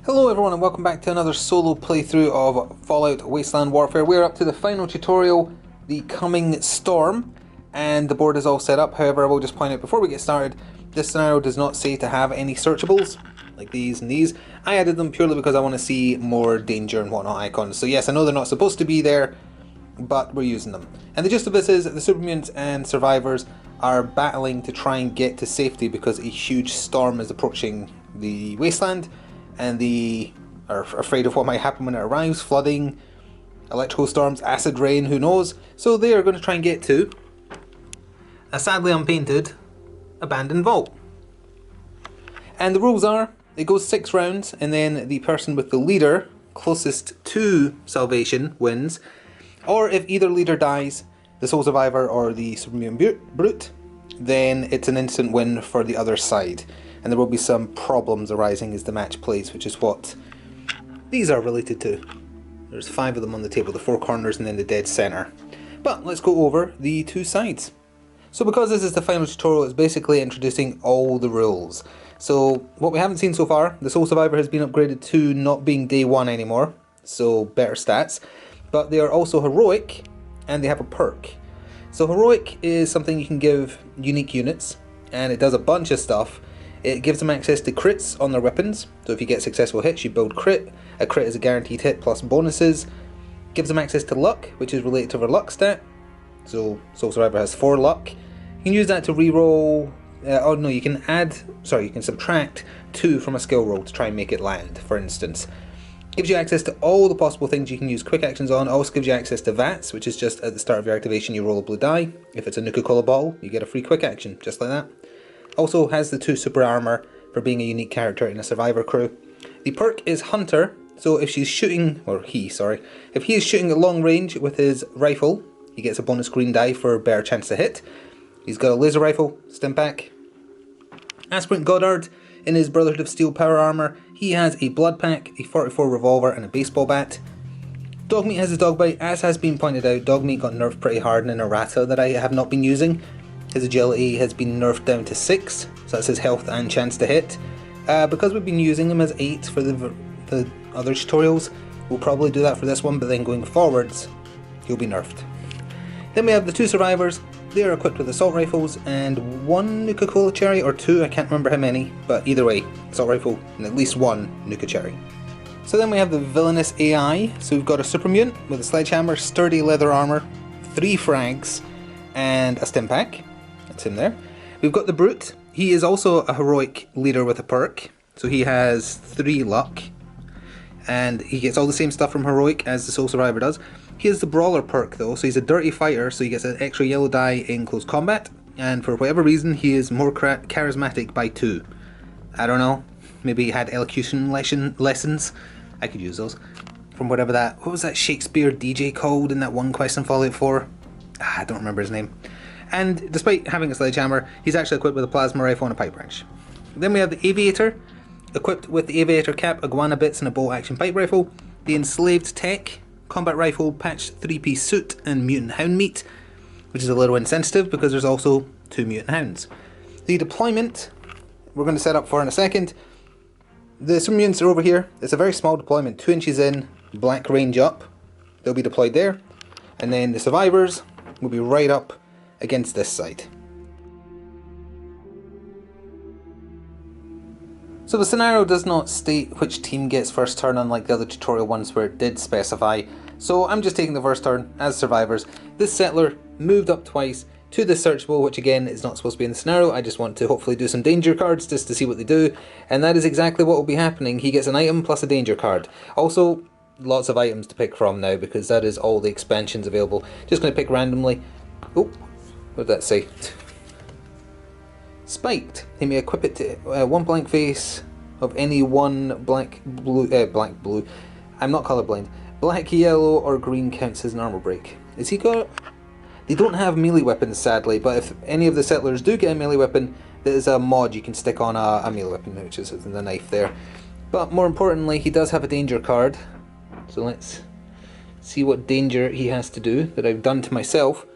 Hello everyone and welcome back to another solo playthrough of Fallout Wasteland Warfare. We're up to the final tutorial, the Coming Storm, and the board is all set up. However, I will just point out before we get started, this scenario does not say to have any searchables, like these and these. I added them purely because I want to see more danger and whatnot icons. So yes, I know they're not supposed to be there, but we're using them. And the gist of this is the supermutants and survivors are battling to try and get to safety because a huge storm is approaching the wasteland. And they are afraid of what might happen when it arrives, flooding, electrical storms, acid rain, who knows. So they are going to try and get to a sadly unpainted abandoned vault. And the rules are, it goes 6 rounds, and then the person with the leader closest to salvation wins. Or if either leader dies, the sole survivor or the supermutant brute, then it's an instant win for the other side. And there will be some problems arising as the match plays, which is what these are related to. There's 5 of them on the table, the 4 corners and then the dead centre. But let's go over the 2 sides. So because this is the final tutorial, it's basically introducing all the rules. So what we haven't seen so far, the sole survivor has been upgraded to not being day 1 anymore, so better stats. But they are also heroic, and they have a perk. So heroic is something you can give unique units, and it does a bunch of stuff. It gives them access to crits on their weapons, so if you get successful hits you build crit. A crit is a guaranteed hit plus bonuses. Gives them access to luck, which is related to their luck stat. So Soul Survivor has 4 luck. You can use that to reroll, you can subtract 2 from a skill roll to try and make it land, for instance. Gives you access to all the possible things you can use quick actions on. Also gives you access to VATS, which is just at the start of your activation you roll a blue die. If it's a Nuka-Cola bottle, you get a free quick action, just like that. Also has the 2 super armor for being a unique character in a survivor crew. The perk is Hunter, so if if he is shooting at long range with his rifle, he gets a bonus green die for a better chance to hit. He's got a laser rifle, Stimpak. Aspirant Goddard, in his Brotherhood of Steel power armor, he has a blood pack, a 44 revolver and a baseball bat. Dogmeat has his dog bite. As has been pointed out, Dogmeat got nerfed pretty hard in an errata that I have not been using. His agility has been nerfed down to 6, so that's his health and chance to hit. Because we've been using him as 8 for the other tutorials, we'll probably do that for this one, but then going forwards, he'll be nerfed. Then we have the 2 survivors. They are equipped with assault rifles and 1 Nuka-Cola cherry, or 2, I can't remember how many, but either way, assault rifle and at least 1 Nuka cherry. So then we have the villainous AI. So we've got a supermutant with a sledgehammer, sturdy leather armor, 3 frags, and a Stimpak. That's him there. We've got the brute. He is also a heroic leader with a perk, so he has 3 luck, and he gets all the same stuff from heroic as the sole survivor does. He has the brawler perk though, so he's a dirty fighter, so he gets an extra yellow die in close combat, and for whatever reason he is more charismatic by 2. I don't know, maybe he had elocution lessons. I could use those from what was that Shakespeare DJ called in that one quest in Fallout 4? I don't remember his name. And despite having a sledgehammer, he's actually equipped with a plasma rifle and a pipe wrench. Then we have the aviator, equipped with the aviator cap, iguana bits and a bolt action pipe rifle. The enslaved tech, combat rifle, patched 3-piece suit and mutant hound meat, which is a little insensitive because there's also 2 mutant hounds. The deployment, we're going to set up for in a second. The supermutants are over here. It's a very small deployment, 2 inches in, black range up. They'll be deployed there. And then the survivors will be right up against this side. So the scenario does not state which team gets first turn, unlike the other tutorial ones where it did specify. So I'm just taking the first turn as survivors. This settler moved up twice to the searchable, which again is not supposed to be in the scenario. I just want to hopefully do some danger cards just to see what they do, and that is exactly what will be happening. He gets an item plus a danger card. Also, lots of items to pick from now because that is all the expansions available. Just going to pick randomly. Oh, what did that say? Spiked. He may equip it to 1 blank face of any 1 black, blue. I'm not colourblind. Black, yellow, or green counts as an armor break. Is he got? They don't have melee weapons, sadly, but if any of the settlers do get a melee weapon, there is a mod you can stick on a melee weapon, which is the knife there. But more importantly, he does have a danger card. So let's see what danger he has to do that I've done to myself.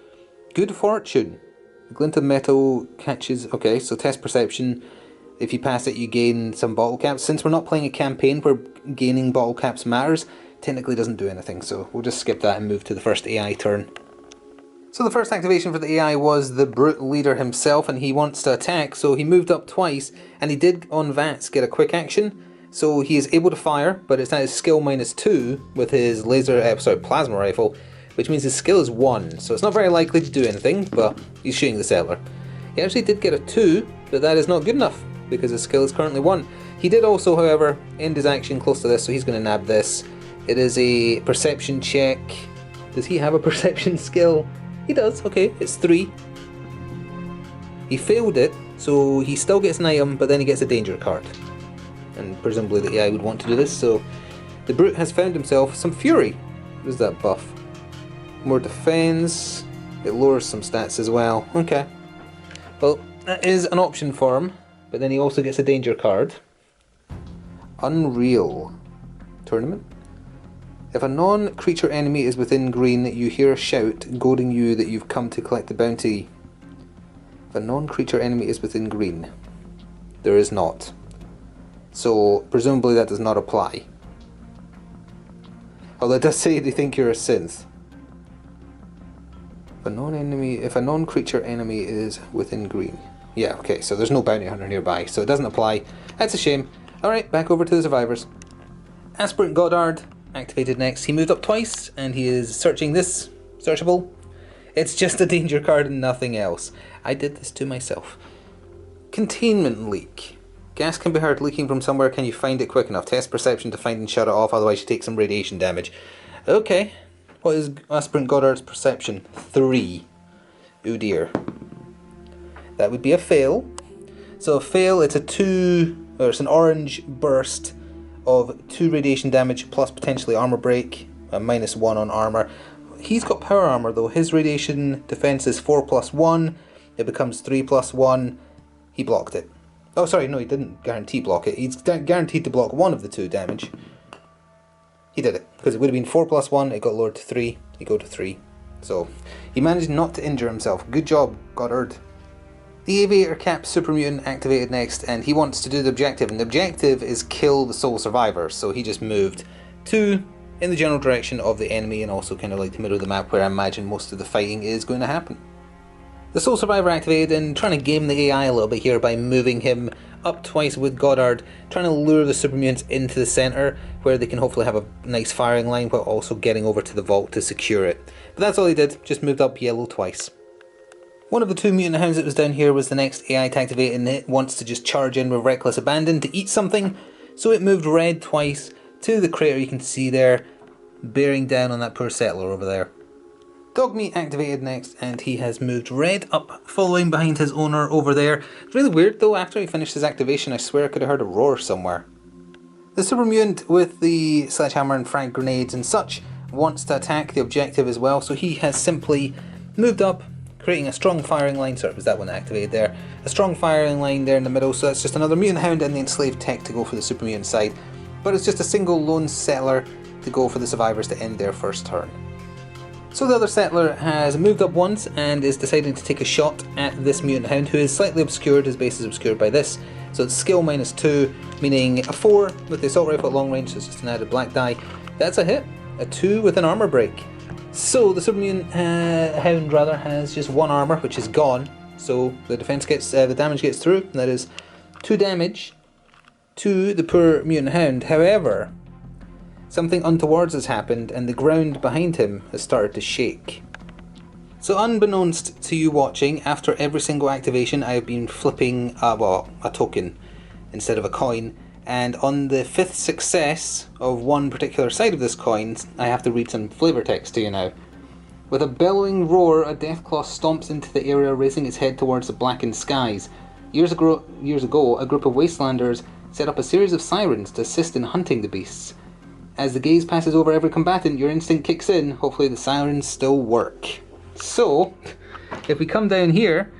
Good fortune. The glint of metal catches... Okay, so test perception. If you pass it, you gain some bottle caps. Since we're not playing a campaign where gaining bottle caps matters, technically doesn't do anything, so we'll just skip that and move to the first AI turn. So the first activation for the AI was the Brute Leader himself, and he wants to attack, so he moved up twice, and he did on VATS get a quick action, so he is able to fire, but it's at his skill -2 with his plasma rifle, which means his skill is 1, so it's not very likely to do anything, but he's shooting the settler. He actually did get a 2, but that is not good enough, because his skill is currently 1. He did also, however, end his action close to this, so he's going to nab this. It is a perception check. Does he have a perception skill? He does, okay, it's 3. He failed it, so he still gets an item, but then he gets a danger card. And presumably the AI would want to do this, so the Brute has found himself some Fury. What is that buff? More defense. It lowers some stats as well. Okay. Well, that is an option for him, but then he also gets a danger card. Unreal. Tournament. If a non-creature enemy is within green, you hear a shout goading you that you've come to collect the bounty. If a non-creature enemy is within green. There is not. So, presumably that does not apply. Although it does say they think you're a synth. If a non-creature enemy is within green. Yeah, okay, so there's no bounty hunter nearby, so it doesn't apply. That's a shame. Alright, back over to the survivors. Aspirant Goddard activated next. He moved up twice, and he is searching this. Searchable. It's just a danger card and nothing else. I did this to myself. Containment leak. Gas can be heard leaking from somewhere. Can you find it quick enough? Test perception to find and shut it off, otherwise you take some radiation damage. Okay. What is Aspirant Goddard's perception? 3. Oh dear. That would be a fail. So a fail, it's it's an orange burst of 2 radiation damage plus potentially armor break, a -1 on armor. He's got power armor though. His radiation defense is 4+1. It becomes 3+1. He blocked it. Oh sorry, no, he didn't guarantee block it. He's guaranteed to block 1 of the 2 damage. He did it, because it would have been 4+1, it got lowered to 3, he got to 3. So, he managed not to injure himself. Good job, Goddard. The Aviator Cap Super Mutant activated next, and he wants to do the objective, and the objective is kill the sole survivor, so he just moved in the general direction of the enemy, and also kind of like the middle of the map where I imagine most of the fighting is going to happen. The sole survivor activated, and trying to game the AI a little bit here by moving him up twice with Goddard, trying to lure the super mutants into the centre where they can hopefully have a nice firing line while also getting over to the vault to secure it. But that's all he did, just moved up yellow twice. One of the 2 mutant hounds that was down here was the next AI to activate, and it wants to just charge in with reckless abandon to eat something, so it moved red twice to the crater you can see there, bearing down on that poor settler over there. Dogmeat activated next, and he has moved red up, following behind his owner over there. It's really weird though, after he finished his activation I swear I could have heard a roar somewhere. The super mutant with the sledgehammer and frag grenades and such wants to attack the objective as well, so he has simply moved up, creating a strong firing line. Sorry, was that one activated there? A strong firing line there in the middle, so that's just another mutant hound and the enslaved tech to go for the super mutant side. But it's just a single lone settler to go for the survivors to end their first turn. So the other settler has moved up once and is deciding to take a shot at this mutant hound, who is slightly obscured. His base is obscured by this, so it's skill -2, meaning a 4 with the assault rifle at long range, so it's just an added black die. That's a hit. A 2 with an armor break. So the super mutant hound has just 1 armor, which is gone, so the damage gets through, and that is 2 damage to the poor mutant hound. However, something untoward has happened, and the ground behind him has started to shake. So unbeknownst to you watching, after every single activation I have been flipping a token instead of a coin, and on the 5th success of one particular side of this coin, I have to read some flavour text to you now. With a bellowing roar, a Deathclaw stomps into the area, raising its head towards the blackened skies. Years ago, a group of wastelanders set up a series of sirens to assist in hunting the beasts. As the gaze passes over every combatant, your instinct kicks in. Hopefully the sirens still work. So, if we come down here,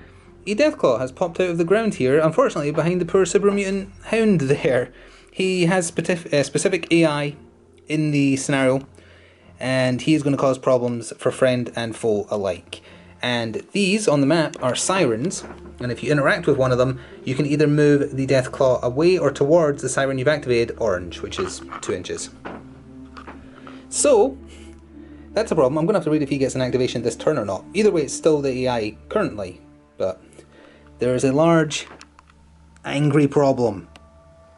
a Deathclaw has popped out of the ground here, unfortunately behind the poor super mutant hound there. He has specific AI in the scenario, and he is going to cause problems for friend and foe alike. And these on the map are sirens, and if you interact with one of them, you can either move the Deathclaw away or towards the siren you've activated, orange, which is 2 inches. So, that's a problem. I'm going to have to read if he gets an activation this turn or not. Either way, it's still the AI currently, but there is a large, angry problem.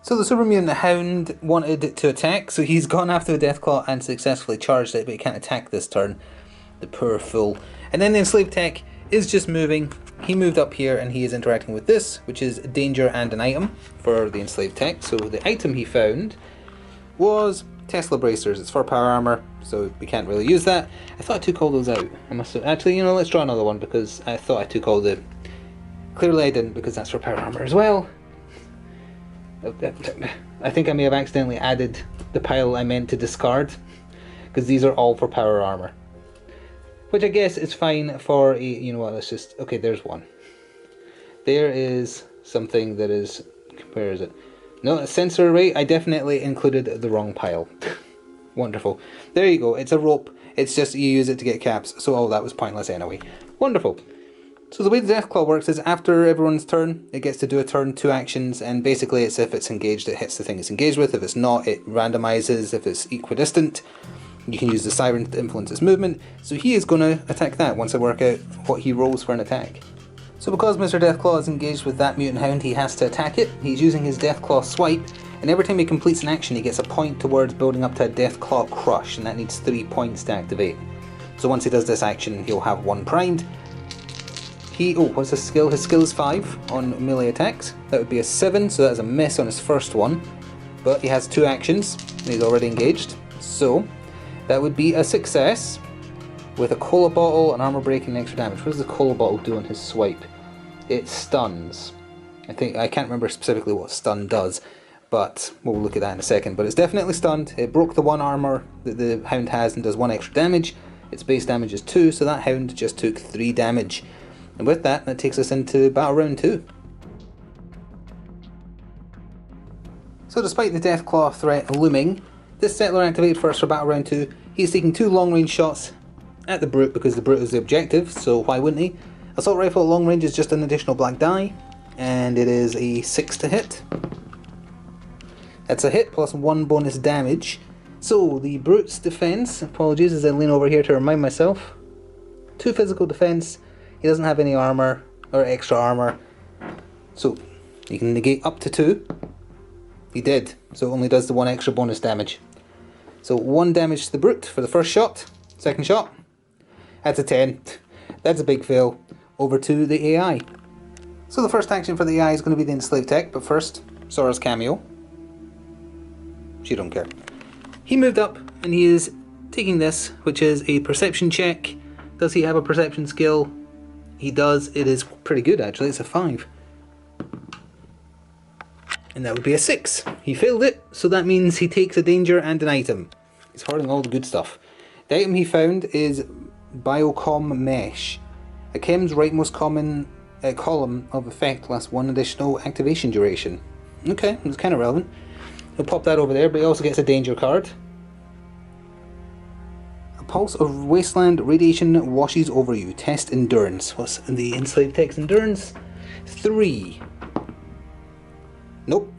So the Super Mutant Hound wanted to attack, so he's gone after the Deathclaw and successfully charged it, but he can't attack this turn. The poor fool. And then the Enslaved Tech is just moving. He moved up here and he is interacting with this, which is danger and an item for the Enslaved Tech. So the item he found was Tesla Bracers. It's for power armor, so we can't really use that. I thought I took all those out. I must have... Actually, you know, let's draw another one because I thought I took all the... Clearly I didn't, because that's for power armor as well. I think I may have accidentally added the pile I meant to discard, because these are all for power armor. Which I guess is fine for a, you know what, let's just, okay, there's one. There is something that is, where is it? No, a sensor array. I definitely included the wrong pile. Wonderful. There you go, it's a rope. It's just you use it to get caps, so all that was pointless anyway. Wonderful. So the way the Deathclaw works is after everyone's turn, it gets to do a turn, 2 actions, and basically it's if it's engaged, it hits the thing it's engaged with. If it's not, it randomizes. If it's equidistant, you can use the siren to influence its movement. So he is going to attack that once I work out what he rolls for an attack. So because Mr. Deathclaw is engaged with that Mutant Hound, he has to attack it. He's using his Deathclaw Swipe, and every time he completes an action, he gets a point towards building up to a Deathclaw Crush, and that needs 3 points to activate. So once he does this action, he'll have 1 primed. What's his skill? His skill is 5 on melee attacks. That would be a 7, so that's a miss on his first one. But he has 2 actions, and he's already engaged. So, that would be a success with a cola bottle, an armor break, and extra damage. What does the cola bottle do on his swipe? It stuns. I can't remember specifically what stun does, but we'll look at that in a second. But it's definitely stunned. It broke the 1 armor that the Hound has and does 1 extra damage. Its base damage is 2, so that Hound just took 3 damage. And with that, that takes us into battle round 2. So despite the Deathclaw threat looming, this settler activated first for battle round 2. He's taking 2 long range shots at the Brute because the Brute is the objective, so why wouldn't he? Assault Rifle at long range is just an additional black die, and it is a 6 to hit. That's a hit plus 1 bonus damage. So the Brute's defense, apologies as I lean over here to remind myself, 2 physical defense. He doesn't have any armor or extra armor, so he can negate up to 2. He did, so it only does the 1 extra bonus damage. So 1 damage to the Brute for the first shot. Second shot, that's a 10. That's a big fail. Over to the AI. So the first action for the AI is going to be the Enslaved Tech, but first, Sora's cameo. She don't care. He moved up and he is taking this, which is a perception check. Does he have a perception skill? He does. It is pretty good actually, it's a 5. And that would be a 6. He failed it, so that means he takes a danger and an item. He's hoarding all the good stuff. The item he found is Biocom Mesh. A chem's rightmost common column of effect lasts 1 additional activation duration. Okay, that's kind of relevant. He'll pop that over there, but he also gets a danger card. A pulse of wasteland radiation washes over you. Test endurance. What's the Enslaved Tech's endurance? 3. Nope.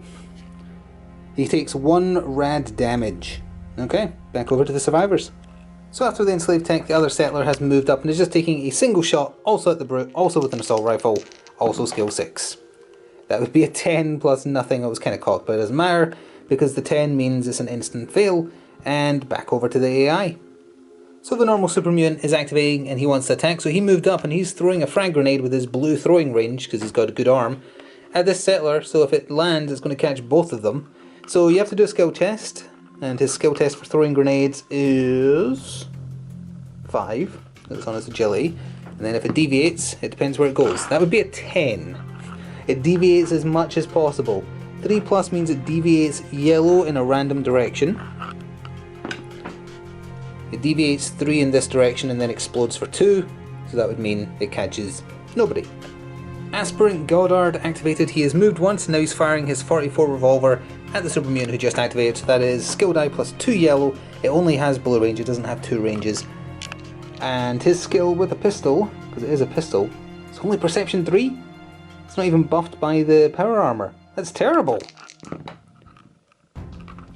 He takes 1 rad damage. Okay, back over to the survivors. So after the Enslaved Tech, the other settler has moved up and is just taking a single shot, also at the Brute, also with an assault rifle, also skill 6. That would be a 10 plus nothing. I was kind of caught, but it doesn't matter, because the 10 means it's an instant fail, and back over to the AI. So the normal super mutant is activating and he wants to attack, so he moved up and he's throwing a frag grenade with his blue throwing range, because he's got a good arm, at this settler, so if it lands it's going to catch both of them. So you have to do a skill test, and his skill test for throwing grenades is 5, that's on his agility, and then if it deviates, it depends where it goes. That would be a 10. It deviates as much as possible. 3 plus means it deviates yellow in a random direction. It deviates 3 in this direction and then explodes for 2, so that would mean it catches nobody. Aspirant Goddard activated. He has moved once, and now he's firing his 44 revolver at the super mutant who just activated, so that is skill die plus 2 yellow. It only has blue range, it doesn't have 2 ranges. And his skill with a pistol because it is a pistol. It's only perception 3? It's not even buffed by the power armor. That's terrible.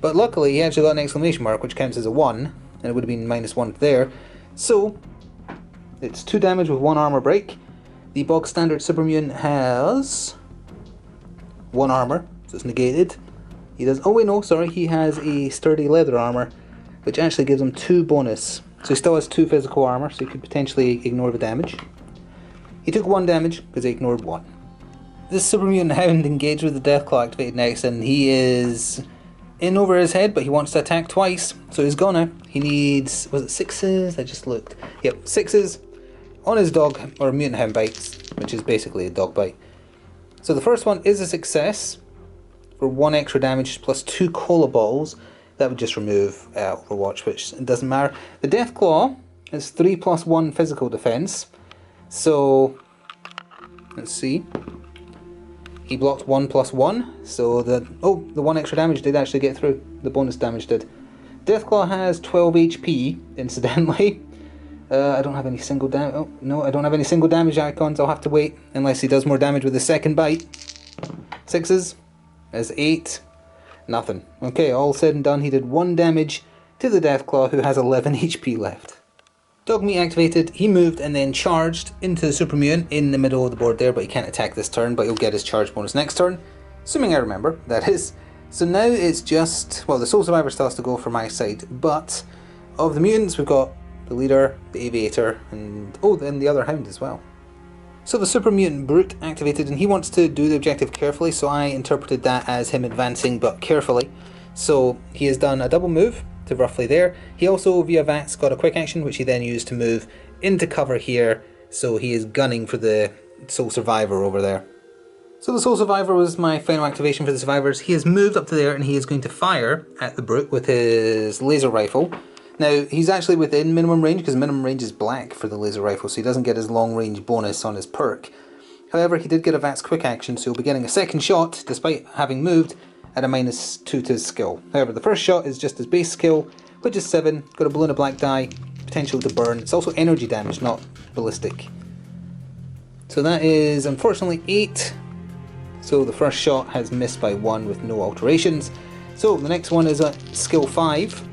But luckily he actually got an exclamation mark, which counts as a 1, and it would have been -1 there. So it's 2 damage with 1 armor break. The bog standard super mutant has 1 armor, so it's negated. He does, oh wait no, sorry, he has a sturdy leather armor, which actually gives him 2 bonus. So he still has 2 physical armor, so he could potentially ignore the damage. He took 1 damage because he ignored 1. This super mutant hound engaged with the Deathclaw activated next, and he is in over his head, but he wants to attack twice, so he's gonna. He needs, was it 6s? I just looked. Yep, 6s on his dog, or mutant hound bites, which is basically a dog bite. So the first one is a success for 1 extra damage plus 2 cola balls. That would just remove Overwatch, which doesn't matter. The Deathclaw is 3 + 1 physical defense. So let's see. He blocked 1 + 1, so the 1 extra damage did actually get through. The bonus damage did. Deathclaw has 12 HP, incidentally. I don't have any single damage. Oh no, I don't have any single damage icons. I'll have to wait unless he does more damage with the second bite. 6s. There's 8. Nothing. Okay, all said and done, he did 1 damage to the Deathclaw, who has 11 HP left. Dogmeat activated, he moved and then charged into the super mutant in the middle of the board there, but he can't attack this turn, but he'll get his charge bonus next turn. Assuming I remember, that is. So now it's just, well, the Soul Survivor still has to go for my side, but of the mutants we've got the leader, the aviator, and then the other hound as well. So the super mutant brute activated, and he wants to do the objective carefully, so I interpreted that as him advancing but carefully. So he has done a double move to roughly there. He also, via VATS, got a quick action, which he then used to move into cover here, so he is gunning for the Soul Survivor over there. So the Soul Survivor was my final activation for the survivors. He has moved up to there, and he is going to fire at the brute with his laser rifle. Now, he's actually within minimum range, because minimum range is black for the laser rifle, so he doesn't get his long range bonus on his perk. However, he did get a VATS quick action, so he'll be getting a second shot, despite having moved, at a -2 to his skill. However, the first shot is just his base skill, which is 7, got a blue and a black die, potential to burn. It's also energy damage, not ballistic. So that is, unfortunately, 8. So the first shot has missed by 1 with no alterations. So the next one is a skill 5.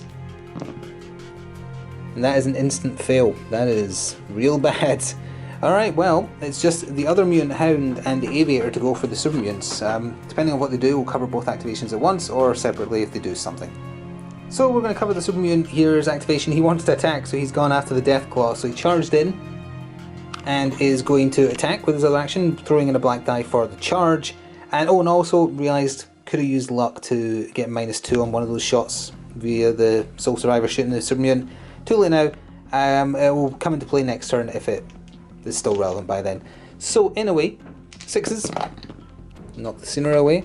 And that is an instant fail. That is real bad. Alright, well, it's just the other mutant hound and the aviator to go for the super mutants. Depending on what they do, we'll cover both activations at once, or separately if they do something. So we're going to cover the super mutant here's activation. He wants to attack, so he's gone after the Deathclaw. So he charged in and is going to attack with his other action, throwing in a black die for the charge. And and also realised could have used luck to get -2 on one of those shots via the Soul Survivor shooting the super mutant. Too late now. It will come into play next turn if it is still relevant by then. So anyway, 6s. Knock the scenery away.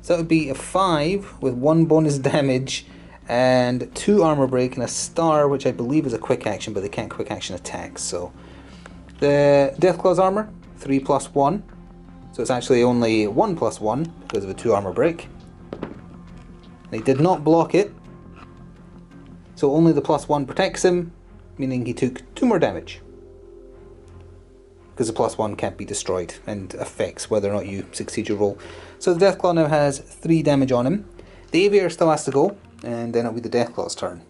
So that would be a 5 with 1 bonus damage and 2 armor break and a star, which I believe is a quick action, but they can't quick action attacks. So the Deathclaw's armor, 3 + 1. So it's actually only 1 + 1 because of a 2 armor break. And he did not block it. So only the +1 protects him, meaning he took 2 more damage. Because the +1 can't be destroyed and affects whether or not you succeed your roll. So the Deathclaw now has 3 damage on him. The aviator still has to go, and then it'll be the Deathclaw's turn.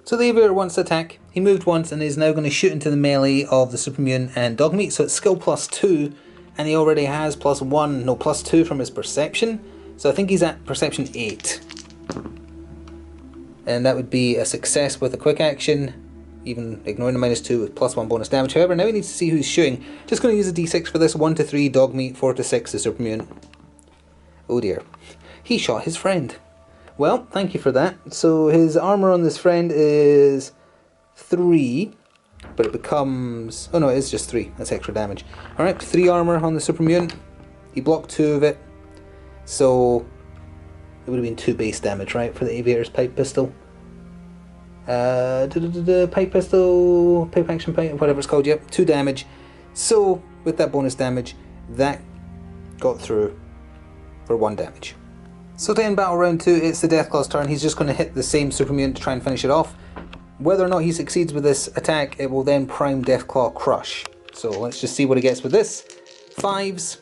So the aviator wants to attack. He moved once and is now going to shoot into the melee of the super mutant and Dogmeat. So it's skill +2, and he already has +2 from his perception. So I think he's at perception 8. And that would be a success with a quick action, even ignoring the -2 with +1 bonus damage. However, now he needs to see who's shooting. Just going to use a d6 for this. 1 to 3 Dogmeat, 4 to 6 the super mutant. Oh dear. He shot his friend. Well, thank you for that. So his armor on this friend is 3, but it becomes... oh no, it is just 3. That's extra damage. Alright, 3 armor on the super mutant. He blocked 2 of it. So it would have been 2 base damage, right, for the aviator's pipe pistol. Pipe pistol, pipe action pipe, whatever it's called, yep, 2 damage. So with that bonus damage, that got through for 1 damage. So to end battle round 2, it's the Deathclaw's turn. He's just going to hit the same super mutant to try and finish it off. Whether or not he succeeds with this attack, it will then prime Deathclaw Crush. So let's just see what he gets with this. 5s.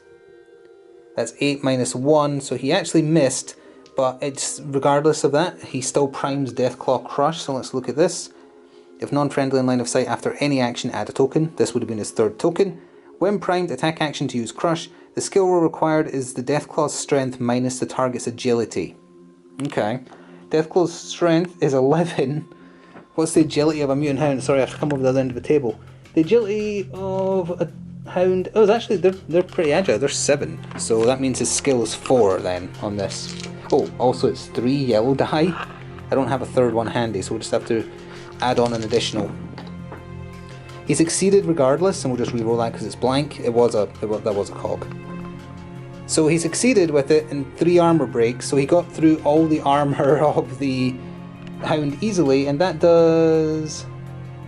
That's 8 minus 1, so he actually missed, but it's regardless of that, he still primes Deathclaw Crush, so let's look at this. If non-friendly in line of sight after any action, add a token. This would have been his third token. When primed, attack action to use Crush. The skill roll required is the Deathclaw's strength minus the target's agility. Okay. Deathclaw's strength is 11. What's the agility of a mutant hound? Sorry, I have to come over the other end of the table. The agility of a hound... Oh, it's actually, they're pretty agile. They're 7. So that means his skill is 4 then on this. Oh, also it's 3 yellow die. I don't have a third one handy, so we'll just have to add on an additional. He succeeded regardless, and we'll just reroll that because it's blank. That was a cog. So he succeeded with it in 3 armor breaks, so he got through all the armor of the hound easily, and that does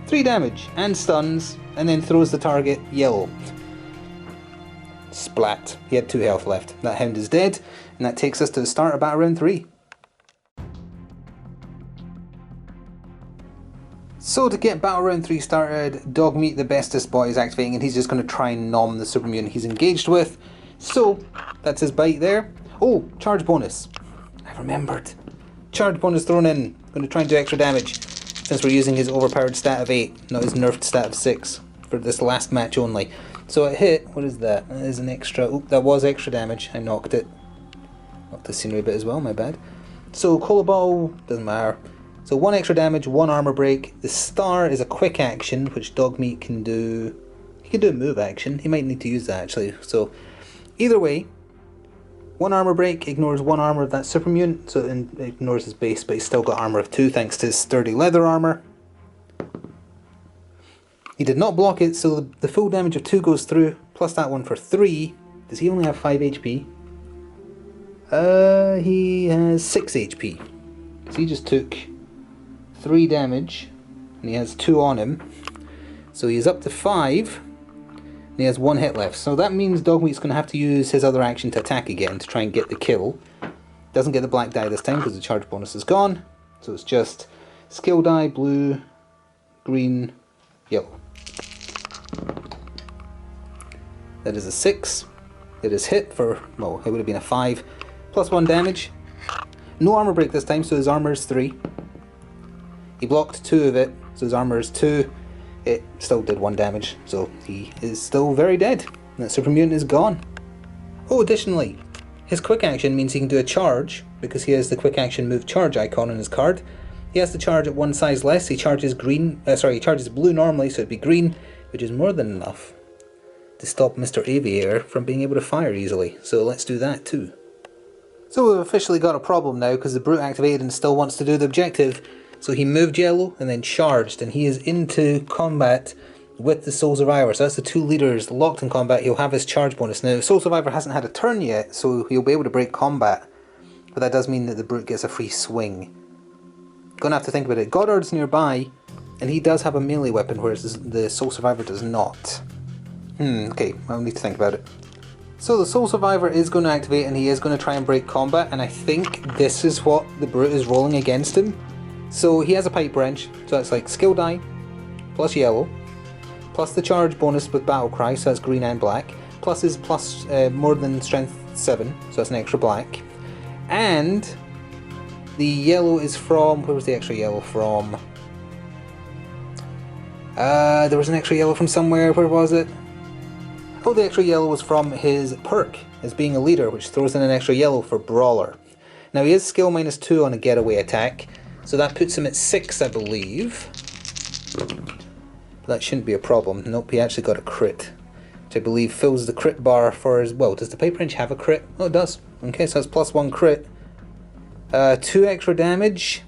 3 damage and stuns, and then throws the target yellow. Splat. He had 2 health left. That hound is dead, and that takes us to the start of battle round 3. So to get battle round 3 started, Dogmeat the bestest boy is activating, and he's just going to try and nom the super mutant he's engaged with. So that's his bite there. Oh, charge bonus. I remembered. Charge bonus thrown in. Going to try and do extra damage since we're using his overpowered stat of 8, not his nerfed stat of 6 for this last match only. So it hit. What is that? That is an extra. Oop, that was extra damage. I knocked it. Knocked the scenery bit as well. My bad. So Cola Ball doesn't matter. So 1 extra damage, 1 armor break. The star is a quick action, which Dogmeat can do. He can do a move action. He might need to use that actually. So either way, 1 armor break ignores 1 armor of that super mutant, so it ignores his base, but he's still got armor of 2 thanks to his sturdy leather armor. He did not block it, so the full damage of 2 goes through, plus that one for 3. Does he only have 5 HP? He has 6 HP. So he just took 3 damage, and he has 2 on him. So he's up to 5, and he has 1 hit left. So that means Dogmeat's going to have to use his other action to attack again to try and get the kill. Doesn't get the black die this time because the charge bonus is gone. So it's just skill die, blue, green, yellow. That is a 6. It is hit for, well, it would have been a 5. Plus 1 damage. No armor break this time, so his armor is 3. He blocked 2 of it, so his armor is 2. It still did 1 damage, so he is still very dead. That super mutant is gone. Oh, additionally, his quick action means he can do a charge, because he has the quick action move charge icon on his card. He has to charge at 1 size less. He charges green, he charges blue normally, so it'd be green, which is more than enough to stop Mr. Aviator from being able to fire easily. So let's do that too. So we've officially got a problem now, because the brute activated and still wants to do the objective. So he moved yellow and then charged, and he is into combat with the Soul Survivor. So that's the 2 leaders locked in combat. He'll have his charge bonus. Now, Soul Survivor hasn't had a turn yet, so he'll be able to break combat. But that does mean that the brute gets a free swing. Gonna have to think about it. Goddard's nearby, and he does have a melee weapon, whereas the Soul Survivor does not. Okay, I'll need to think about it. So the Soul Survivor is going to activate, and he is going to try and break combat, and I think this is what the brute is rolling against him. So he has a pipe wrench, so that's like skill die, plus yellow, plus the charge bonus with battle cry, so that's green and black, plus his more than strength 7, so that's an extra black, and the yellow is from, where was the extra yellow from? There was an extra yellow from somewhere, where was it? Oh, the extra yellow was from his perk as being a leader, which throws in an extra yellow for Brawler. Now he is skill minus 2 on a getaway attack, so that puts him at 6, I believe. But that shouldn't be a problem. Nope, he actually got a crit, which I believe fills the crit bar for his... Well, does the pipe wrench have a crit? Oh, it does. Okay, so that's plus 1 crit. 2 extra damage.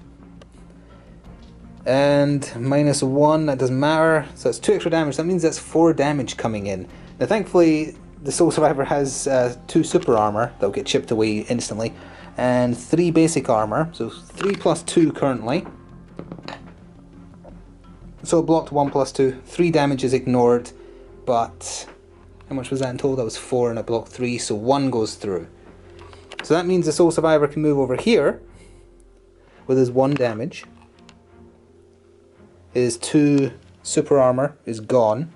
And minus 1, that doesn't matter. So that's 2 extra damage. That means that's 4 damage coming in. Now, thankfully, the Soul Survivor has 2 super armor that'll get chipped away instantly, and 3 basic armor, so 3 plus 2 currently. So blocked 1 plus 2, 3 damage is ignored, but how much was that in total? That was 4 and I blocked 3, so 1 goes through. So that means the Soul Survivor can move over here with his 1 damage. His 2 super armor is gone.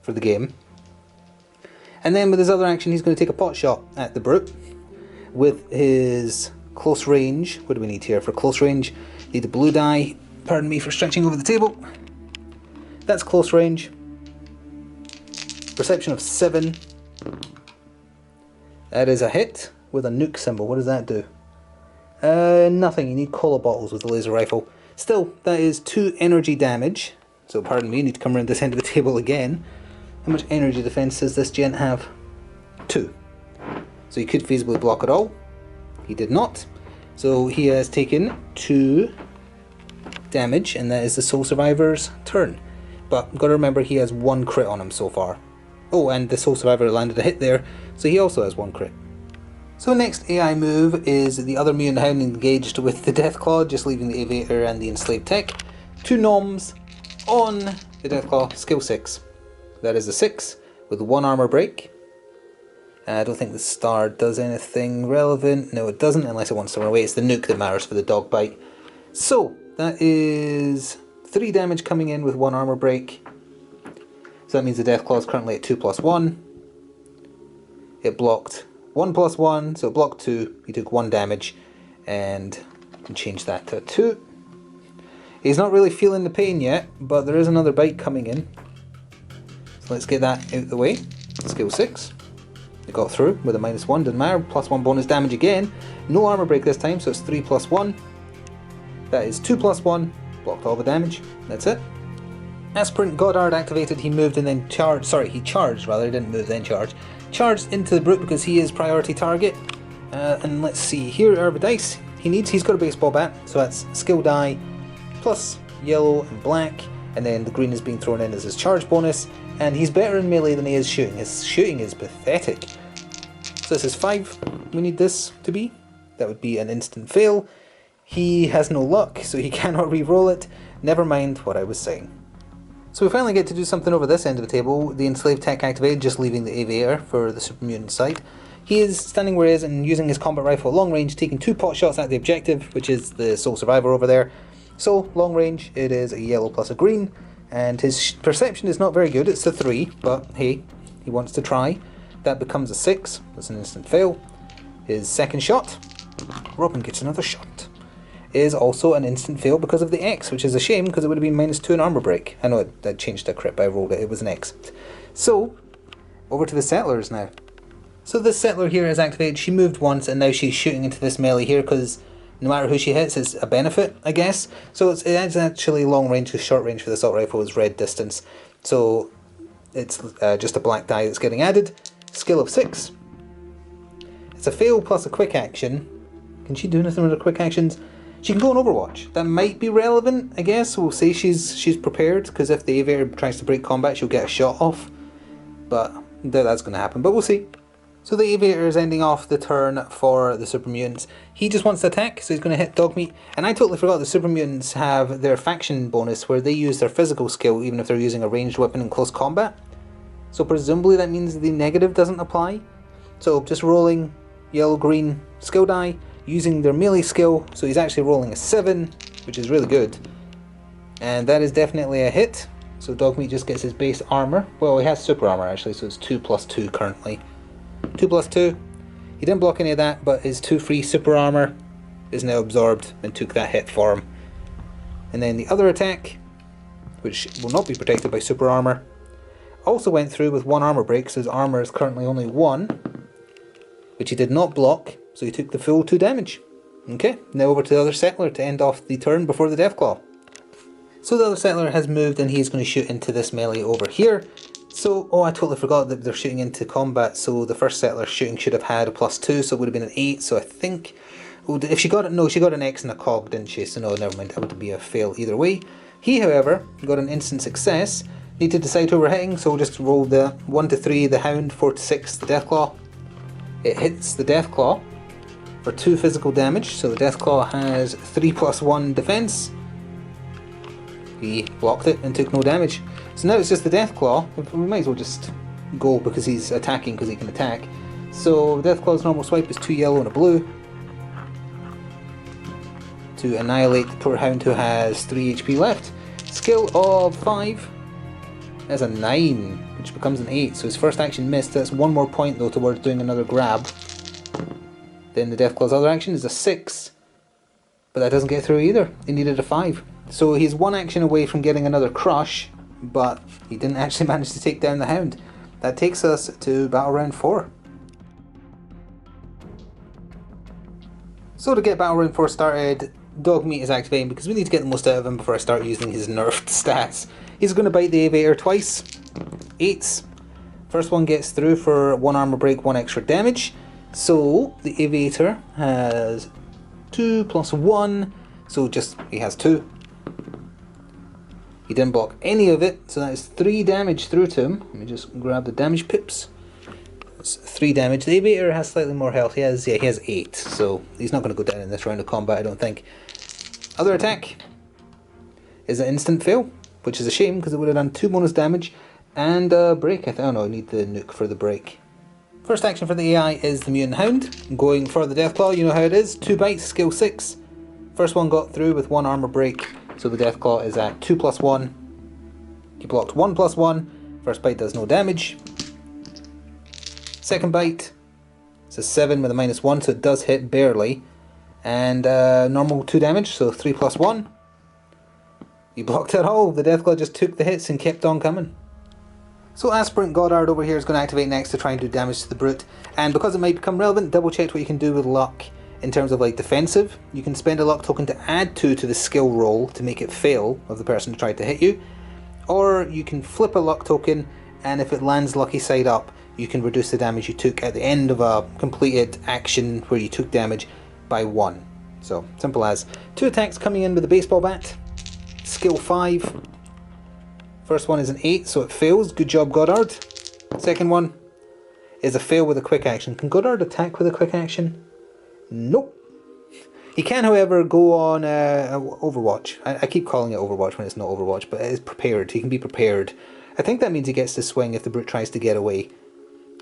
for the game. And then with his other action, he's going to take a pot shot at the brute with his close range. What do we need here for close range? Need a blue die. Pardon me for stretching over the table. That's close range. Perception of 7. That is a hit with a nuke symbol. What does that do? Nothing. You need cola bottles with the laser rifle. Still, that is 2 energy damage. So pardon me, you need to come around this end of the table again. How much energy defense does this gent have? 2. So he could feasibly block it all. He did not. So he has taken 2 damage, and that is the Soul Survivor's turn. But got to remember he has 1 crit on him so far. Oh, and the Soul Survivor landed a hit there, so he also has 1 crit. So next AI move is the other mutant hound engaged with the Deathclaw, just leaving the Aviator and the Enslaved Tech. 2 noms on the Deathclaw, skill 6. That is a 6 with 1 armor break. I don't think the star does anything relevant. No, it doesn't, unless it wants to run away. It's the nuke that matters for the dog bite. So that is 3 damage coming in with 1 armor break. So that means the Deathclaw is currently at 2+1. It blocked 1+1, so it blocked 2. He took 1 damage, and change that to 2. He's not really feeling the pain yet, but there is another bite coming in. So let's get that out of the way. Skill 6. It got through with a -1, doesn't matter. +1 bonus damage again. No armor break this time, so it's 3+1. That is 2+1. Blocked all the damage. That's it. Aspirant Goddard activated. He moved and then charged. Sorry, he charged rather. He didn't move then charged. Charged into the brute because he is priority target. And let's see. Here are the dice. He's got a baseball bat, so that's skill die plus yellow and black. And then the green is being thrown in as his charge bonus. And he's better in melee than he is shooting. His shooting is pathetic. So this is 5. We need this to be. That would be an instant fail. He has no luck, so he cannot re-roll it. Never mind what I was saying. So we finally get to do something over this end of the table. The Enslaved Tech activated, just leaving the Aviator for the Super Mutant side. He is standing where he is and using his combat rifle at long range, taking 2 pot shots at the objective, which is the Soul Survivor over there. So, long range, it is a yellow plus a green. And his perception is not very good, it's a 3, but hey, he wants to try. That becomes a 6, that's an instant fail. His second shot, Robin gets another shot, is also an instant fail because of the X, which is a shame because it would have been -2 in armor break. I know that changed to a crit, but I rolled it, it was an X. So, over to the Settlers now. So this Settler here is activated, she moved once and now she's shooting into this melee here because no matter who she hits, it's a benefit, I guess. So it's actually long range because short range for the assault rifle is red distance. So it's just a black die that's getting added. Skill of 6. It's a fail plus a quick action. Can she do anything with her quick actions? She can go on Overwatch. That might be relevant, I guess. We'll say she's prepared because if the Aviator tries to break combat, she'll get a shot off. But that's going to happen. But we'll see. So the Aviator is ending off the turn for the Super Mutants. He just wants to attack, so he's going to hit Dogmeat. And I totally forgot the Super Mutants have their faction bonus where they use their physical skill even if they're using a ranged weapon in close combat. So presumably that means the negative doesn't apply. So just rolling yellow-green skill die, using their melee skill. So he's actually rolling a 7, which is really good. And that is definitely a hit. So Dogmeat just gets his base armor. Well, he has super armor actually, so it's 2+2 currently. 2+2. He didn't block any of that, but his 2 free super armor is now absorbed and took that hit for him. And then the other attack, which will not be protected by super armor, also went through with 1 armor break, so his armor is currently only 1, which he did not block, so he took the full 2 damage. Okay, now over to the other Settler to end off the turn before the Deathclaw. So the other Settler has moved and he's going to shoot into this melee over here. So, I totally forgot that they're shooting into combat, so the first Settler shooting should have had a +2, so it would have been an 8, so I think... if she got it, no, she got an X and a cog, didn't she? So no, never mind, that would be a fail either way. He, however, got an instant success. Need to decide who we're hitting, so we'll just roll the 1 to 3, the Hound, 4 to 6, the Deathclaw. It hits the Deathclaw for 2 physical damage, so the Deathclaw has 3+1 defense. He blocked it and took no damage. So now it's just the Deathclaw. We might as well just go because he's attacking because he can attack. So the Deathclaw's normal swipe is 2 yellow and a blue to annihilate the poor Hound who has 3 HP left. Skill of 5. That's a 9. which becomes an 8. So his first action missed. That's 1 more point though towards doing another grab. Then the Deathclaw's other action is a 6. But that doesn't get through either. He needed a 5. So he's 1 action away from getting another crush, but he didn't actually manage to take down the Hound. That takes us to battle round 4. So to get battle round 4 started, Dogmeat is activating because we need to get the most out of him before I start using his nerfed stats. He's going to bite the Aviator twice. 8s. First one gets through for 1 armor break, 1 extra damage. So the Aviator has 2 plus 1, so he has 2. He didn't block any of it, so that is 3 damage through to him. Let me just grab the damage pips. That's 3 damage. The Aviator has slightly more health. He has 8, so he's not going to go down in this round of combat, I don't think. Other attack is an instant fail, which is a shame because it would have done 2 bonus damage and a break. Oh no, I need the nuke for the break. First action for the AI is the Mutant Hound. Going for the Deathclaw, you know how it is. 2 bites, skill 6. First one got through with 1 armor break, so the Deathclaw is at 2 plus 1. He blocked 1 plus 1. First bite does no damage. Second bite, it's a 7 with a minus 1, so it does hit barely. And normal 2 damage, so 3 plus 1. He blocked it all. The Deathclaw just took the hits and kept on coming. So Aspirant Goddard over here is going to activate next to try and do damage to the Brute. And because it might become relevant, double check what you can do with luck in terms of like defensive. You can spend a luck token to add 2 to the skill roll to make it fail of the person who tried to hit you. Or you can flip a luck token, and if it lands lucky side up, you can reduce the damage you took at the end of a completed action where you took damage by 1. So, simple as. 2 attacks coming in with a baseball bat. Skill 5. First one is an 8, so it fails. Good job, Goddard. Second one is a fail with a quick action. Can Goddard attack with a quick action? Nope. He can, however, go on Overwatch. I keep calling it Overwatch when it's not Overwatch, but it is prepared. He can be prepared. I think that means he gets to swing if the Brute tries to get away.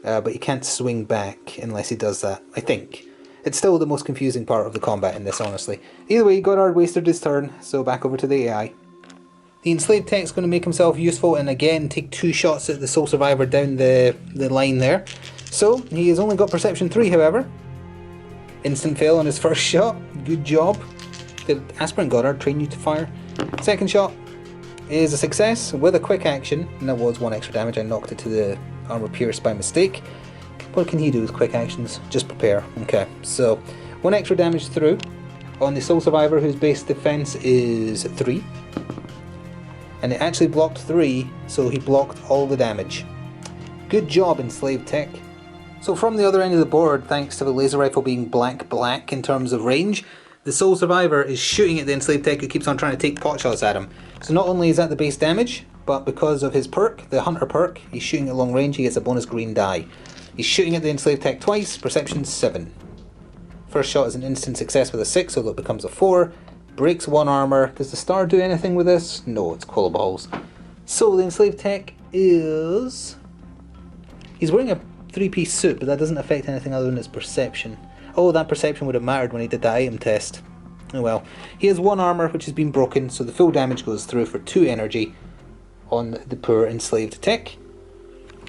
But he can't swing back unless he does that, I think. It's still the most confusing part of the combat in this, honestly. Either way, Goddard wasted his turn, so back over to the AI. The Enslaved Tech's going to make himself useful and again take 2 shots at the Sole Survivor down the line there. So, he has only got Perception 3, however. Instant fail on his first shot. Good job. Did Aspirant Goddard train you to fire? Second shot is a success with a quick action, and that was 1 extra damage. I knocked it to the armor pierce by mistake. What can he do with quick actions? Just prepare. Okay, so 1 extra damage through on the Sole Survivor whose base defense is 3. And it actually blocked 3, so he blocked all the damage. Good job, Enslaved Tech. So from the other end of the board, thanks to the laser rifle being black in terms of range, the Sole Survivor is shooting at the Enslaved Tech who keeps on trying to take pot shots at him. So not only is that the base damage, but because of his perk, the Hunter perk, he's shooting at long range, he gets a bonus green die. He's shooting at the Enslaved Tech twice, Perception 7. First shot is an instant success with a 6, although it becomes a 4. Breaks 1 armor. Does the star do anything with this? No, it's Cola Balls. So the Enslaved Tech is... He's wearing a 3-piece suit, but that doesn't affect anything other than his perception. Oh, that perception would have mattered when he did that item test. Oh well. He has 1 armor which has been broken, so the full damage goes through for 2 energy on the poor Enslaved Tech.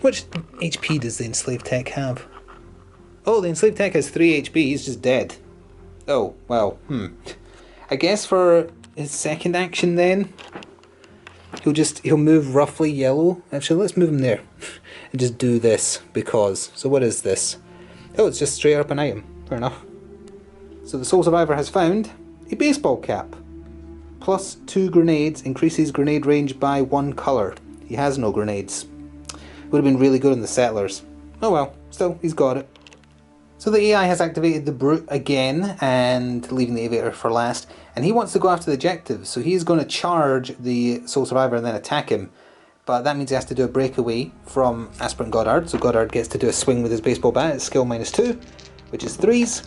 Which HP does the Enslaved Tech have? Oh, the Enslaved Tech has 3 HP, he's just dead. Oh, well, I guess for his second action then, he'll move roughly yellow. Actually, let's move him there and just do this because. So what is this? Oh, it's just straight up an item. Fair enough. So the Sole Survivor has found a baseball cap. Plus 2 grenades, increases grenade range by 1 colour. He has no grenades. Would have been really good on the Settlers. Oh well, still, he's got it. So the AI has activated the Brute again, and leaving the Aviator for last, and he wants to go after the objective, so he's going to charge the Sole Survivor and then attack him. But that means he has to do a breakaway from Aspirant Goddard, so Goddard gets to do a swing with his baseball bat at skill -2, which is 3s.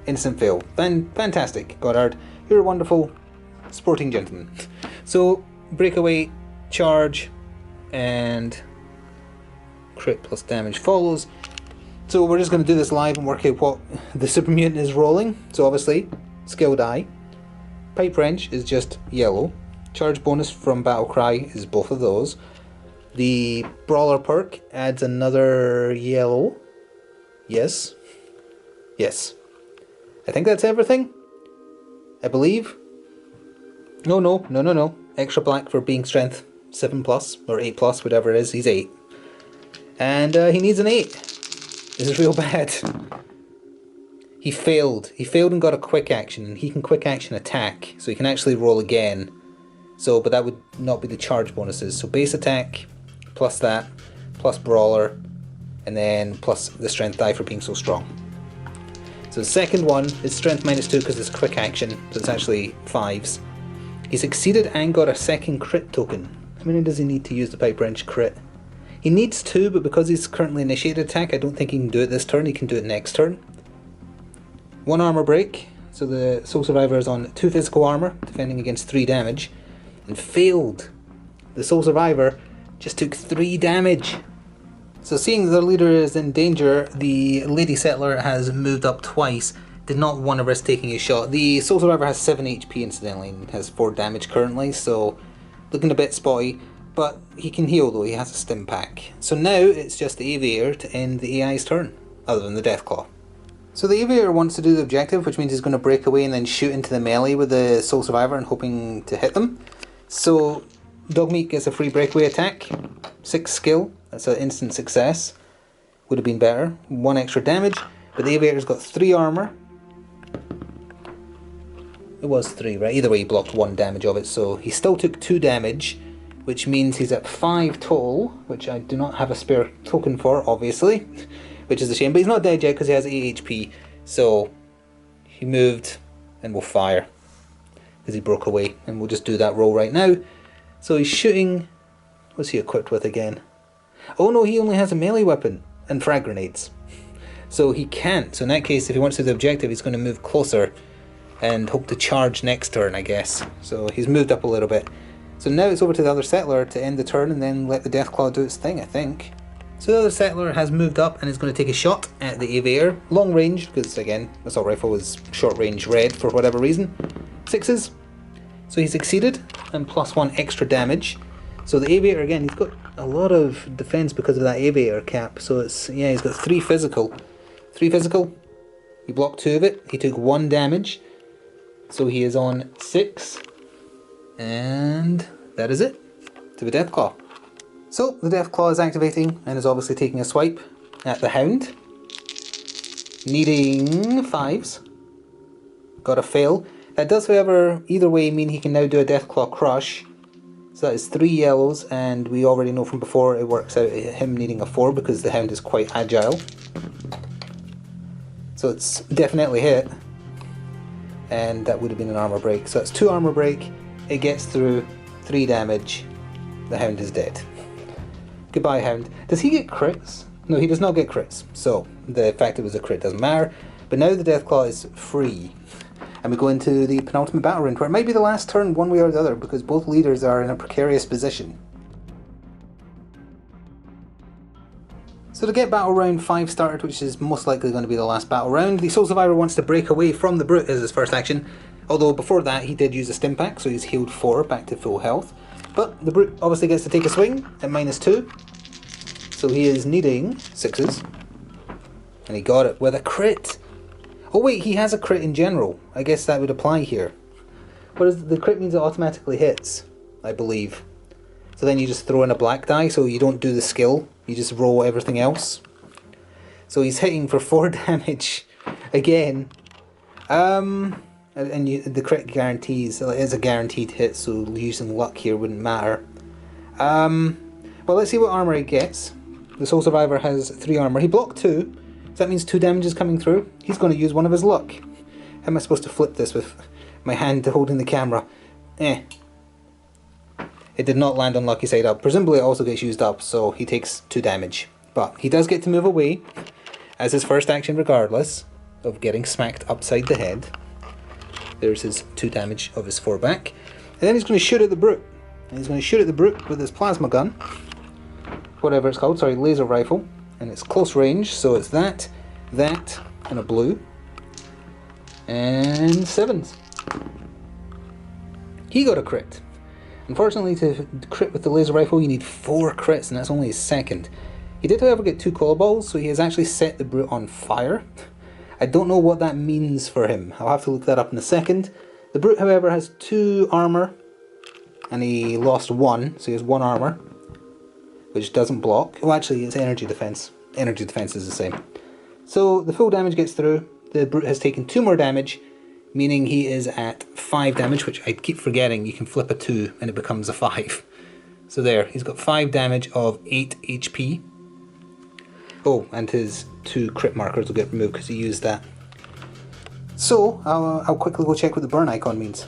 Instant fail. Fantastic, Goddard. You're a wonderful sporting gentleman. So, breakaway, charge, and crit plus damage follows. So we're just going to do this live and work out what the super mutant is rolling. So obviously, skill die. Pipe wrench is just yellow. Charge bonus from battle cry is both of those. The Brawler perk adds another yellow. Yes. Yes. I think that's everything. I believe. No. Extra black for being strength 7+, or 8+, whatever it is. He's 8. And he needs an 8. This is real bad. He failed. He failed and got a quick action, and he can quick action attack, so he can actually roll again. So, but that would not be the charge bonuses. So base attack, plus that, plus brawler, and then plus the strength die for being so strong. So the second one is strength -2 because it's quick action, so it's actually 5s. He succeeded and got a second crit token. How many does he need to use the pipe wrench crit? He needs 2, but because he's currently initiated attack, I don't think he can do it this turn. He can do it next turn. 1 armor break, so the Soul Survivor is on 2 physical armor, defending against 3 damage, and failed. The Soul Survivor just took 3 damage. So seeing their leader is in danger, the Lady Settler has moved up twice. Did not want to risk taking a shot. The Soul Survivor has 7 HP incidentally, and has 4 damage currently, so looking a bit spotty. But he can heal though, he has a stim pack. So now it's just the Aviator to end the AI's turn, other than the Deathclaw. So the Aviator wants to do the objective, which means he's going to break away and then shoot into the melee with the Soul Survivor and hoping to hit them. So Dogmeat gets a free breakaway attack, 6 skill, that's an instant success. Would have been better, 1 extra damage, but the Aviator's got 3 armor. It was 3, right? Either way he blocked 1 damage of it, so he still took 2 damage, which means he's at 5 total, which I do not have a spare token for, obviously, which is a shame, but he's not dead yet because he has 8 HP, so he moved and will fire because he broke away, and we'll just do that roll right now. So he's shooting, what's he equipped with again? Oh no, he only has a melee weapon and frag grenades, so he can't. So in that case, if he wants to do the objective, he's going to move closer and hope to charge next turn, I guess. So he's moved up a little bit. So now it's over to the other settler to end the turn and then let the Deathclaw do its thing, I think. So the other settler has moved up and is going to take a shot at the Aviator. Long range, because again, assault rifle is short range red for whatever reason. 6s. So he succeeded, and +1 extra damage. So the Aviator, again, he's got a lot of defense because of that Aviator cap. So it's, yeah, he's got 3 physical. 3 physical. He blocked 2 of it. He took 1 damage. So he is on 6. And that is it to the Deathclaw. So the Deathclaw is activating and is obviously taking a swipe at the Hound. Needing 5s. Got a fail. That does, however, either way mean he can now do a Deathclaw Crush. So that is 3 yellows, and we already know from before it works out him needing a 4 because the Hound is quite agile. So it's definitely hit. And that would have been an armor break. So that's 2 armor break. It gets through, 3 damage. The Hound is dead. Goodbye, Hound. Does he get crits? No, he does not get crits. So the fact it was a crit doesn't matter. But now the Deathclaw is free. And we go into the penultimate battle round, where it might be the last turn one way or the other, because both leaders are in a precarious position. So to get battle round 5 started, which is most likely going to be the last battle round, the Soul Survivor wants to break away from the Brute as his first action. Although before that he did use a stim pack, so he's healed 4 back to full health. But the Brute obviously gets to take a swing at -2. So he is needing 6s. And he got it with a crit. Oh wait, he has a crit in general. I guess that would apply here. What is the crit means it automatically hits, I believe. So then you just throw in a black die, so you don't do the skill. You just roll everything else. So he's hitting for 4 damage again. And the crit guarantees, it is a guaranteed hit, so using luck here wouldn't matter. Well, let's see what armor he gets. The Soul Survivor has 3 armor. He blocked 2, so that means 2 damage is coming through. He's going to use one of his luck. How am I supposed to flip this with my hand holding the camera? It did not land on lucky side up. Presumably it also gets used up, so he takes 2 damage. But he does get to move away as his first action regardless of getting smacked upside the head. There's his 2 damage of his 4 back. And then he's going to shoot at the Brute. And he's going to shoot at the Brute with his plasma gun. Whatever it's called, sorry, laser rifle. And it's close range, so it's that, and a blue. And 7s. He got a crit. Unfortunately, to crit with the laser rifle you need 4 crits, and that's only his second. He did however get 2 cola balls, so he has actually set the brute on fire. I don't know what that means for him. I'll have to look that up in a second. The brute however has 2 armor, and he lost 1, so he has 1 armor, which doesn't block. Oh, actually it's energy defense. Energy defense is the same. So the full damage gets through. The brute has taken 2 more damage, meaning he is at 5 damage, which I keep forgetting you can flip a 2 and it becomes a 5. So there, he's got 5 damage of 8 HP. Oh, and his 2 crit markers will get removed because he used that. So, I'll quickly go check what the burn icon means.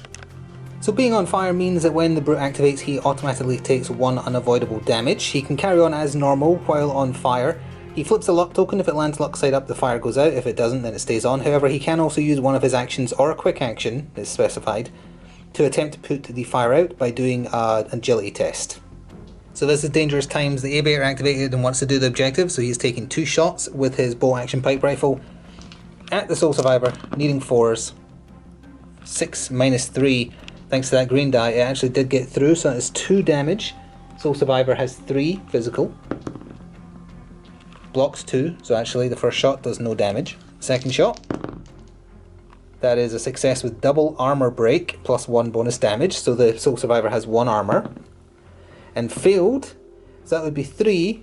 So being on fire means that when the brute activates he automatically takes 1 unavoidable damage. He can carry on as normal while on fire. He flips a luck token. If it lands luck side up, the fire goes out. If it doesn't, then it stays on. However, he can also use one of his actions, or a quick action, that's specified, to attempt to put the fire out by doing an agility test. So this is dangerous times. The aviator activated and wants to do the objective, so he's taking 2 shots with his bow action pipe rifle at the Soul Survivor, needing 4s. 6 minus 3, thanks to that green die, it actually did get through, so that is 2 damage. Soul Survivor has 3 physical. Blocks 2, so actually the first shot does no damage. Second shot, that is a success with double armor break plus 1 bonus damage, so the Soul Survivor has 1 armor. And failed, so that would be 3.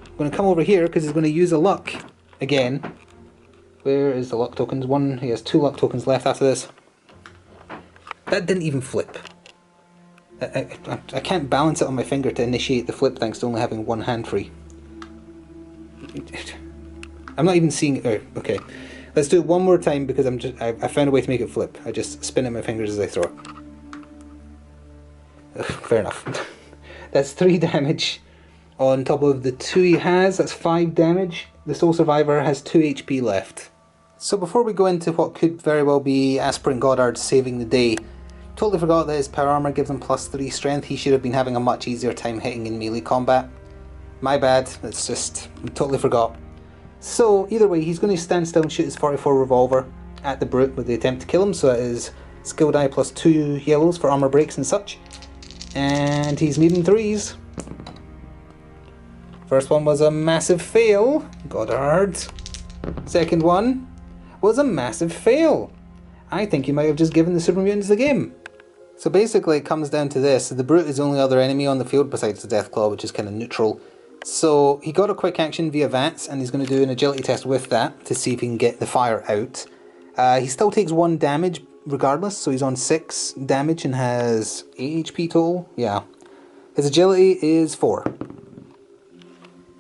I'm going to come over here because he's going to use a luck again. Where is the luck tokens? 1, he has 2 luck tokens left after this. That didn't even flip. I can't balance it on my finger to initiate the flip thanks to only having 1 hand free. I'm not even seeing it. Oh, okay, let's do it one more time because I found a way to make it flip. I just spin it my fingers as I throw it. Fair enough. That's 3 damage on top of the 2 he has. That's 5 damage. The Soul Survivor has 2 HP left. So before we go into what could very well be Aspirin Goddard saving the day, totally forgot that his power armor gives him plus 3 strength. He should have been having a much easier time hitting in melee combat. My bad, it's just, totally forgot. So either way, he's going to stand still and shoot his 44 revolver at the brute with the attempt to kill him, so that is skill die plus 2 yellows for armor breaks and such. And he's needing 3s. First one was a massive fail, Goddard. Second one was a massive fail. I think you might have just given the super mutants the game. So basically it comes down to this: the brute is the only other enemy on the field besides the Deathclaw, which is kind of neutral. So he got a quick action via VATS, and he's going to do an agility test with that to see if he can get the fire out. He still takes 1 damage regardless, so he's on 6 damage and has 8 HP total. Yeah. His agility is 4.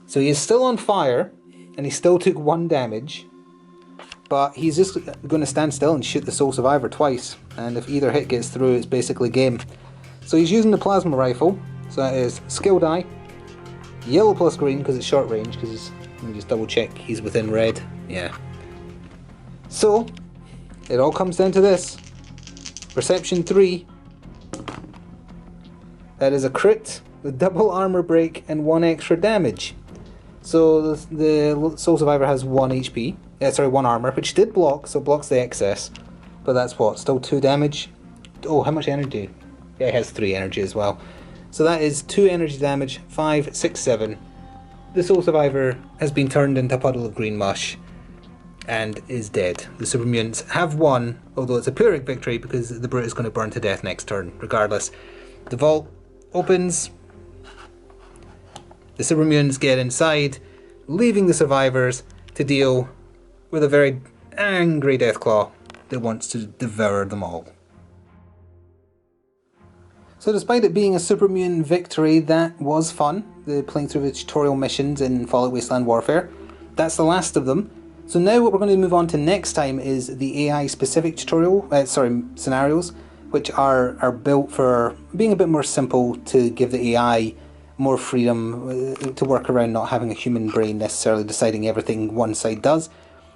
So he is still on fire, and he still took 1 damage, but he's just going to stand still and shoot the Soul Survivor twice, and if either hit gets through, it's basically game. So he's using the plasma rifle, so that is skill die, yellow plus green because it's short range, because let me just double check, he's within red, yeah. So, it all comes down to this. Perception 3. That is a crit with double armor break and 1 extra damage. So the Soul Survivor has 1 HP, 1 armor, which did block, so it blocks the excess. But that's what, still 2 damage. Oh, how much energy? Yeah, it has 3 energy as well. So that is 2 energy damage, 5, 6, 7. The Soul Survivor has been turned into a puddle of green mush and is dead. The super mutants have won, although it's a Pyrrhic victory because the brute is going to burn to death next turn, regardless. The vault opens, the super mutants get inside, leaving the survivors to deal with a very angry Deathclaw that wants to devour them all. So despite it being a super mutant victory, that was fun, playing through the tutorial missions in Fallout Wasteland Warfare. That's the last of them. So now what we're going to move on to next time is the AI specific scenarios, which are built for being a bit more simple to give the AI more freedom to work around not having a human brain necessarily deciding everything one side does.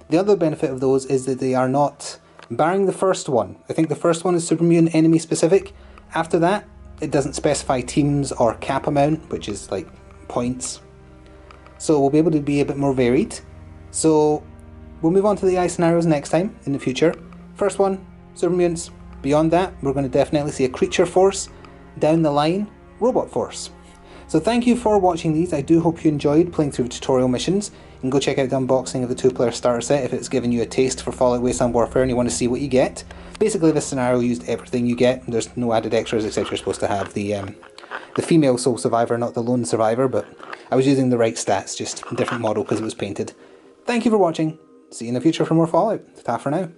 The other benefit of those is that they are not, barring the first one, I think the first one is super mutant enemy specific. After that, it doesn't specify teams or cap amount, which is like points. So we'll be able to be a bit more varied. So we'll move on to the AI scenarios next time in the future. First one, super mutants. Beyond that, we're going to definitely see a creature force, down the line, Robot Force. So thank you for watching these. I do hope you enjoyed playing through the tutorial missions. You can go check out the unboxing of the 2-player starter set if it's given you a taste for Fallout Wasteland Warfare and you want to see what you get. Basically this scenario used everything you get. There's no added extras except you're supposed to have the female sole survivor, not the lone survivor, but I was using the right stats, just a different model because it was painted. Thank you for watching. See you in the future for more Fallout. Ta for now.